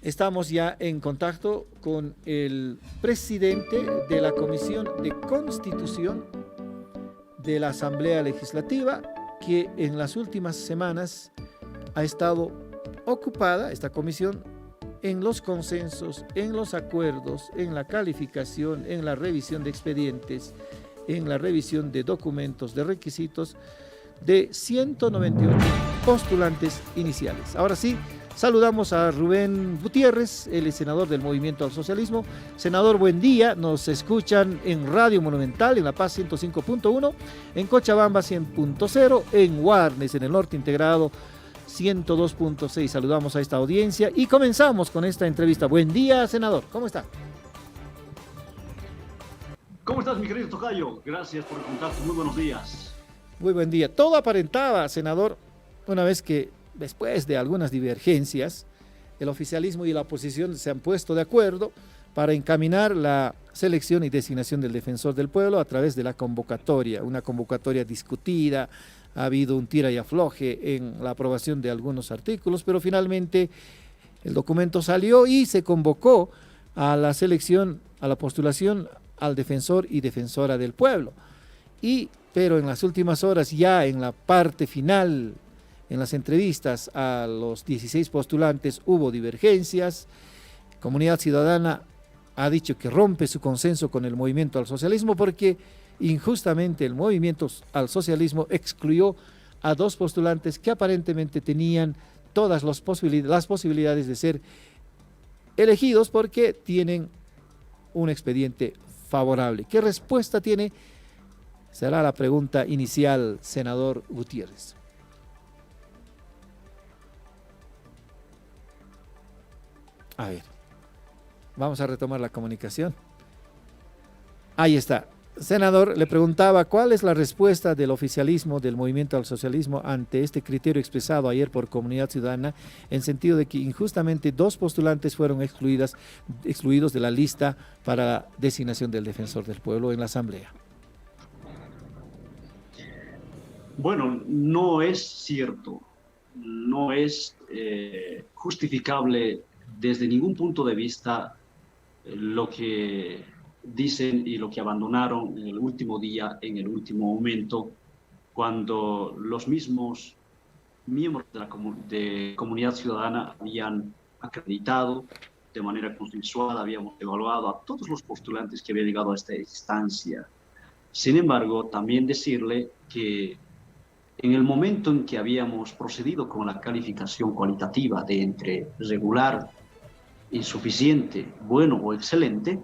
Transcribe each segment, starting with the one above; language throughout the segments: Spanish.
Estamos ya en contacto con el presidente de la Comisión de Constitución de la Asamblea Legislativa, que en las últimas semanas ha estado ocupada, esta comisión, en los consensos, en los acuerdos, en la calificación, en la revisión de expedientes, en la revisión de documentos, de requisitos de 198 postulantes iniciales. Ahora sí, saludamos a Rubén Gutiérrez, el senador del Movimiento al Socialismo. Senador, buen día. Nos escuchan en Radio Monumental, en La Paz 105.1, en Cochabamba 100.0, en Guarnes, en el norte integrado 102.6. Saludamos a esta audiencia y comenzamos con esta entrevista. Buen día, senador. ¿Cómo está? ¿Cómo estás, mi querido tocayo? Gracias por el contacto. Muy buenos días. Muy buen día. Todo aparentaba, senador, una vez que después de algunas divergencias, el oficialismo y la oposición se han puesto de acuerdo para encaminar la selección y designación del defensor del pueblo a través de la convocatoria, una convocatoria discutida. Ha habido un tira y afloje en la aprobación de algunos artículos, pero finalmente el documento salió y se convocó a la selección, a la postulación al defensor y defensora del pueblo. Pero en las últimas horas, ya en la parte final, en las entrevistas a los 16 postulantes, hubo divergencias. Comunidad Ciudadana ha dicho que rompe su consenso con el Movimiento al Socialismo porque injustamente el Movimiento al Socialismo excluyó a dos postulantes que aparentemente tenían todas las posibilidades de ser elegidos porque tienen un expediente favorable. ¿Qué respuesta tiene? Será la pregunta inicial, senador Gutiérrez. A ver, vamos a retomar la comunicación. Ahí está. Senador, le preguntaba cuál es la respuesta del oficialismo, del Movimiento al Socialismo, ante este criterio expresado ayer por Comunidad Ciudadana, en sentido de que injustamente dos postulantes fueron excluidos de la lista para la designación del defensor del pueblo en la Asamblea. Bueno, no es cierto, no es justificable desde ningún punto de vista lo que dicen y lo que abandonaron en el último día, en el último momento, cuando los mismos miembros de la Comunidad Ciudadana habían acreditado de manera consensuada, habíamos evaluado a todos los postulantes que habían llegado a esta instancia. Sin embargo, también decirle que en el momento en que habíamos procedido con la calificación cualitativa de entre regular, insuficiente, bueno o excelente,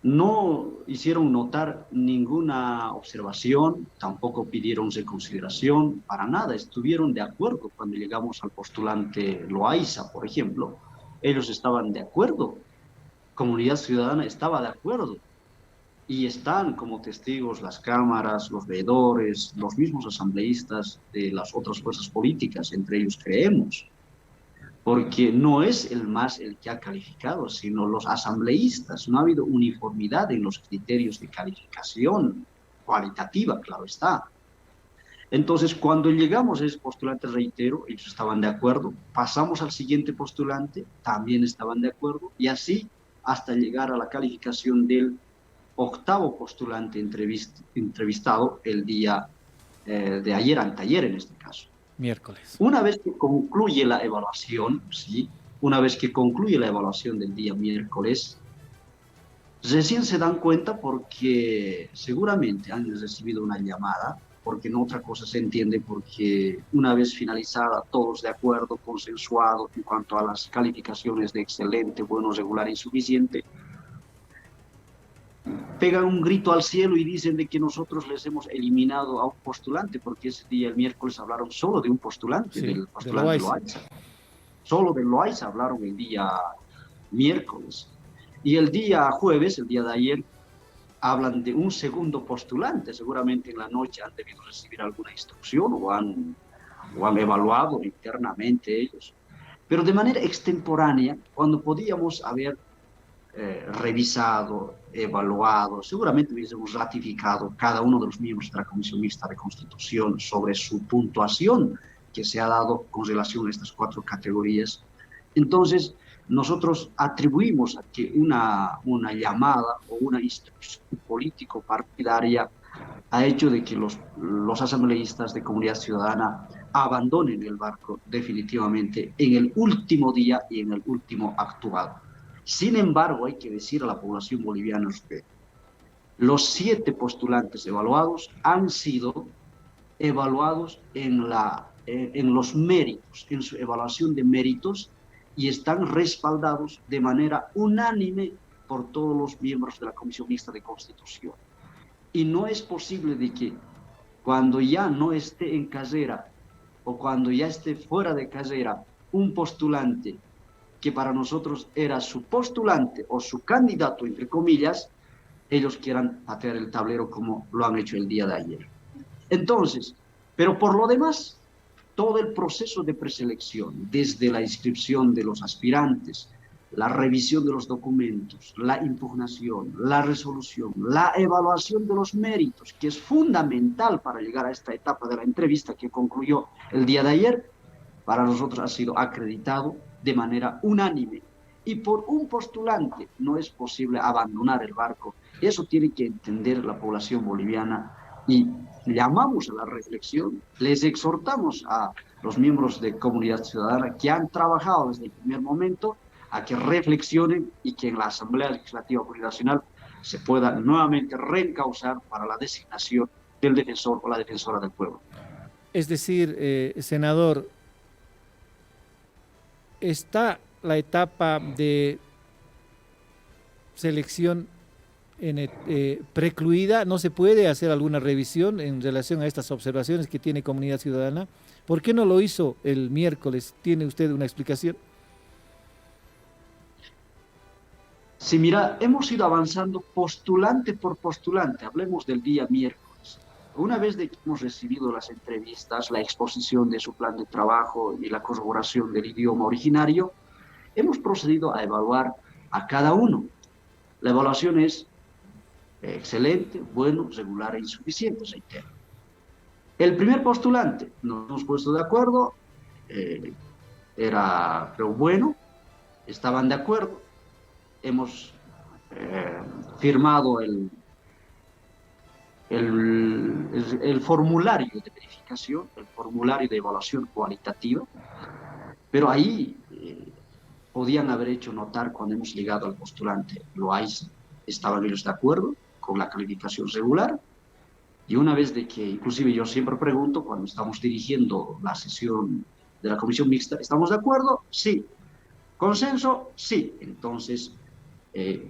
no hicieron notar ninguna observación, tampoco pidieron reconsideración, para nada, estuvieron de acuerdo cuando llegamos al postulante Loaiza, por ejemplo. Ellos estaban de acuerdo, Comunidad Ciudadana estaba de acuerdo, y están como testigos las cámaras, los veedores, los mismos asambleístas de las otras fuerzas políticas, entre ellos creemos, porque no es el MAS el que ha calificado, sino los asambleístas. No ha habido uniformidad en los criterios de calificación cualitativa, claro está. Entonces, cuando llegamos a ese postulante, reitero, ellos estaban de acuerdo, pasamos al siguiente postulante, también estaban de acuerdo, y así hasta llegar a la calificación del octavo postulante entrevistado el día de ayer, anteayer en este caso. Miércoles. Una vez que concluye la evaluación, ¿sí? Una vez que concluye la evaluación del día miércoles, recién se dan cuenta porque seguramente han recibido una llamada, porque no otra cosa se entiende, porque una vez finalizada, todos de acuerdo, consensuado en cuanto a las calificaciones de excelente, bueno, regular, insuficiente, pegan un grito al cielo y dicen de que nosotros les hemos eliminado a un postulante, porque ese día, el miércoles, hablaron solo de un postulante, sí, del postulante de Loaiza. Solo de Loaiza hablaron el día miércoles. Y el día jueves, el día de ayer, hablan de un segundo postulante. Seguramente en la noche han debido recibir alguna instrucción o han evaluado internamente ellos. Pero de manera extemporánea, cuando podíamos haber revisado, evaluado, seguramente hubiésemos ratificado cada uno de los miembros de la Comisión Mixta de Constitución sobre su puntuación que se ha dado con relación a estas cuatro categorías. Entonces, nosotros atribuimos a que una llamada o una instrucción político-partidaria ha hecho de que los asambleístas de Comunidad Ciudadana abandonen el barco definitivamente en el último día y en el último actuado. Sin embargo, hay que decir a la población boliviana que los 7 postulantes evaluados han sido evaluados en los méritos, en su evaluación de méritos, y están respaldados de manera unánime por todos los miembros de la Comisión Mixta de Constitución. Y no es posible de que cuando ya no esté en carrera o cuando ya esté fuera de carrera un postulante que para nosotros era su postulante o su candidato, entre comillas, ellos quieran patear el tablero como lo han hecho el día de ayer. Entonces, pero por lo demás, todo el proceso de preselección, desde la inscripción de los aspirantes, la revisión de los documentos, la impugnación, la resolución, la evaluación de los méritos, que es fundamental para llegar a esta etapa de la entrevista que concluyó el día de ayer, para nosotros ha sido acreditado de manera unánime. Y por un postulante no es posible abandonar el barco. Eso tiene que entender la población boliviana y llamamos a la reflexión, les exhortamos a los miembros de Comunidad Ciudadana que han trabajado desde el primer momento a que reflexionen y que en la Asamblea Legislativa Plurinacional se pueda nuevamente reencauzar para la designación del defensor o la defensora del pueblo. Es decir, senador, está la etapa de selección precluida, ¿no se puede hacer alguna revisión en relación a estas observaciones que tiene Comunidad Ciudadana? ¿Por qué no lo hizo el miércoles? ¿Tiene usted una explicación? Sí, mira, hemos ido avanzando postulante por postulante. Hablemos del día miércoles. Una vez de que hemos recibido las entrevistas, la exposición de su plan de trabajo y la corroboración del idioma originario, hemos procedido a evaluar a cada uno. La evaluación es excelente, bueno, regular e insuficiente, reitero. El primer postulante, nos hemos puesto de acuerdo, era pero bueno, estaban de acuerdo, hemos firmado el formulario de verificación, el formulario de evaluación cualitativa, pero ahí podían haber hecho notar cuando hemos llegado al postulante Loaiza, estaban ellos de acuerdo con la calificación regular, y una vez de que, inclusive yo siempre pregunto cuando estamos dirigiendo la sesión de la comisión mixta, ¿estamos de acuerdo? Sí. ¿Consenso? Sí. Entonces,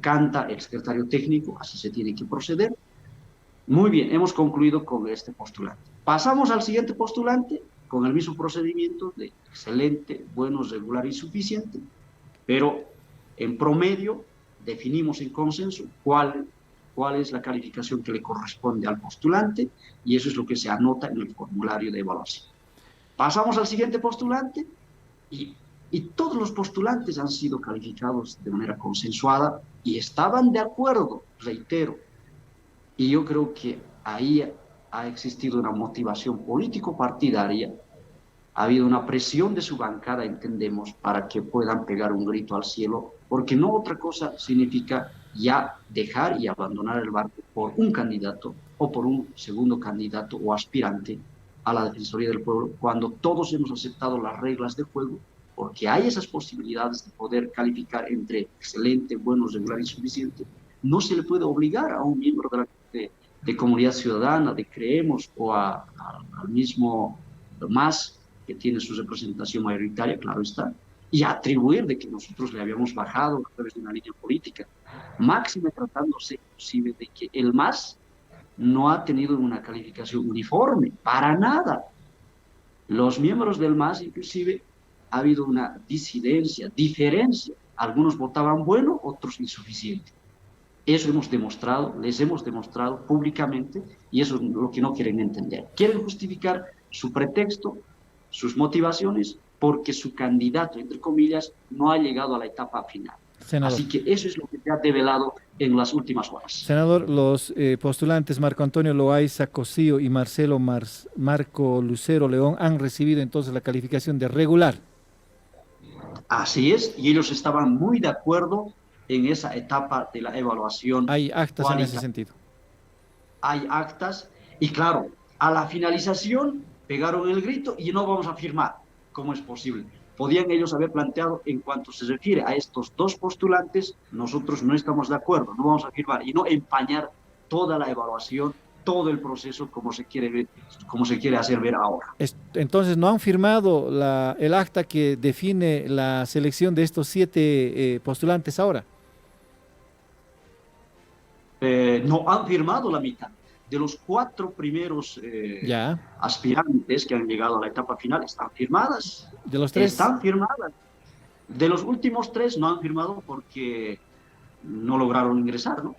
canta el secretario técnico, así se tiene que proceder. Muy bien, hemos concluido con este postulante. Pasamos al siguiente postulante con el mismo procedimiento de excelente, bueno, regular y suficiente, pero en promedio definimos en consenso cuál es la calificación que le corresponde al postulante, y eso es lo que se anota en el formulario de evaluación. Pasamos al siguiente postulante y todos los postulantes han sido calificados de manera consensuada y estaban de acuerdo, reitero. Y yo creo que ahí ha existido una motivación político-partidaria, ha habido una presión de su bancada, entendemos, para que puedan pegar un grito al cielo, porque no otra cosa significa ya dejar y abandonar el barco por un candidato o por un segundo candidato o aspirante a la Defensoría del Pueblo, cuando todos hemos aceptado las reglas de juego, porque hay esas posibilidades de poder calificar entre excelente, bueno, regular y suficiente. No se le puede obligar a un miembro de Comunidad Ciudadana, de Creemos, o al mismo MAS, que tiene su representación mayoritaria, claro está, y atribuir de que nosotros le habíamos bajado a través de una línea política, máxime tratándose inclusive de que el MAS no ha tenido una calificación uniforme, para nada. Los miembros del MAS, inclusive, ha habido una disidencia, diferencia. Algunos votaban bueno, otros insuficiente. Eso hemos demostrado, les hemos demostrado públicamente, y eso es lo que no quieren entender. Quieren justificar su pretexto, sus motivaciones, porque su candidato, entre comillas, no ha llegado a la etapa final. Senador. Así que eso es lo que se ha develado en las últimas horas. Senador, los postulantes Marco Antonio Loaiza Cosío y Marco Lucero León han recibido entonces la calificación de regular. Así es, y ellos estaban muy de acuerdo en esa etapa de la evaluación Hay actas en ese cualitativa. sentido. Hay actas, y claro, a la finalización pegaron el grito y no vamos a firmar. ¿Cómo es posible? Podían ellos haber planteado, en cuanto se refiere a estos dos postulantes, nosotros no estamos de acuerdo, no vamos a firmar, y no empañar toda la evaluación, todo el proceso como se quiere ver, como se quiere hacer ver ahora. Entonces, ¿no han firmado el acta que define la selección de estos 7 postulantes ahora? No han firmado la mitad. De los 4 primeros Ya. aspirantes que han llegado a la etapa final, están firmadas. De los 3. Están firmadas. De los últimos 3 no han firmado porque no lograron ingresar, ¿no?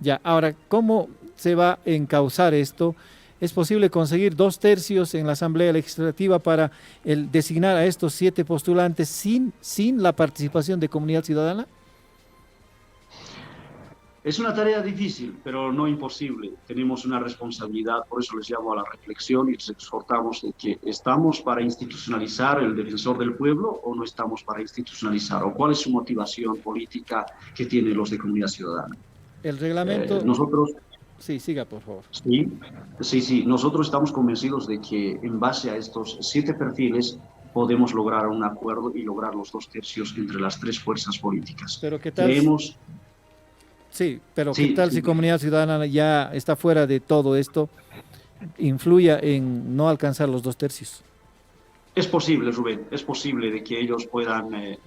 Ya. Ahora, ¿cómo se va a encauzar esto? ¿Es posible conseguir 2/3 en la Asamblea Legislativa para designar a estos 7 postulantes sin la participación de comunidad ciudadana? Es una tarea difícil, pero no imposible. Tenemos una responsabilidad, por eso les llamo a la reflexión y les exhortamos de que ¿estamos para institucionalizar el defensor del pueblo o no estamos para institucionalizar? ¿O cuál es su motivación política que tienen los de comunidad ciudadana? El reglamento... Nosotros, Sí, siga, por favor. sí, nosotros estamos convencidos de que en base a estos 7 perfiles podemos lograr un acuerdo y lograr los 2/3 entre las 3 fuerzas políticas. Pero ¿qué tal? Creemos... Sí, pero Sí, ¿qué tal sí. si comunidad ciudadana ya está fuera de todo esto, influya en no alcanzar los 2/3? Es posible, Rubén, es posible de que ellos puedan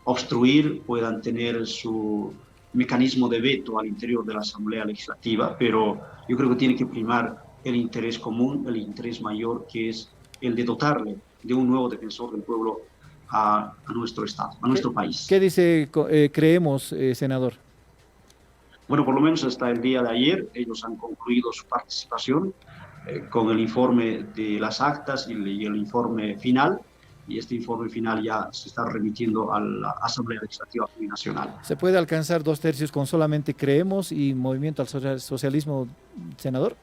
obstruir, puedan tener su mecanismo de veto al interior de la Asamblea Legislativa, pero yo creo que tiene que primar el interés común, el interés mayor, que es el de dotarle de un nuevo defensor del pueblo a nuestro Estado, a nuestro país. ¿Qué dice creemos, senador? Bueno, por lo menos hasta el día de ayer ellos han concluido su participación con el informe de las actas y el informe final, y este informe final ya se está remitiendo a la Asamblea Legislativa Plurinacional. ¿Se puede alcanzar 2/3 con solamente creemos y Movimiento al Socialismo, senador?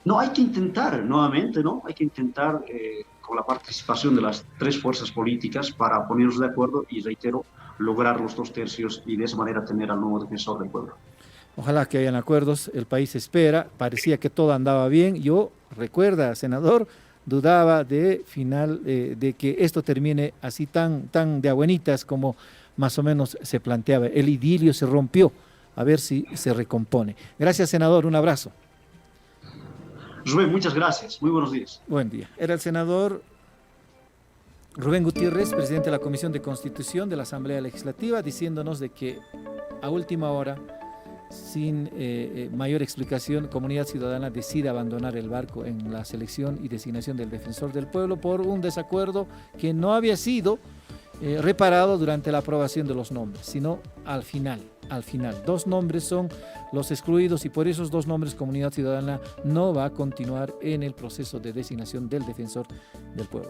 No, hay que intentar nuevamente, ¿no? Hay que intentar con la participación de las 3 fuerzas políticas para ponernos de acuerdo y, reitero, lograr los 2/3 y de esa manera tener al nuevo defensor del pueblo. Ojalá que hayan acuerdos, el país espera, parecía que todo andaba bien. Yo, recuerda, senador, dudaba de que esto termine así tan de abuenitas como más o menos se planteaba. El idilio se rompió, a ver si se recompone. Gracias, senador, un abrazo. Rubén, muchas gracias, muy buenos días. Buen día. Era el senador Rubén Gutiérrez, presidente de la Comisión de Constitución de la Asamblea Legislativa, diciéndonos de que a última hora, sin mayor explicación, Comunidad Ciudadana decide abandonar el barco en la selección y designación del defensor del pueblo por un desacuerdo que no había sido reparado durante la aprobación de los nombres, sino al final. 2 nombres son los excluidos y por esos 2 nombres Comunidad Ciudadana no va a continuar en el proceso de designación del defensor del pueblo.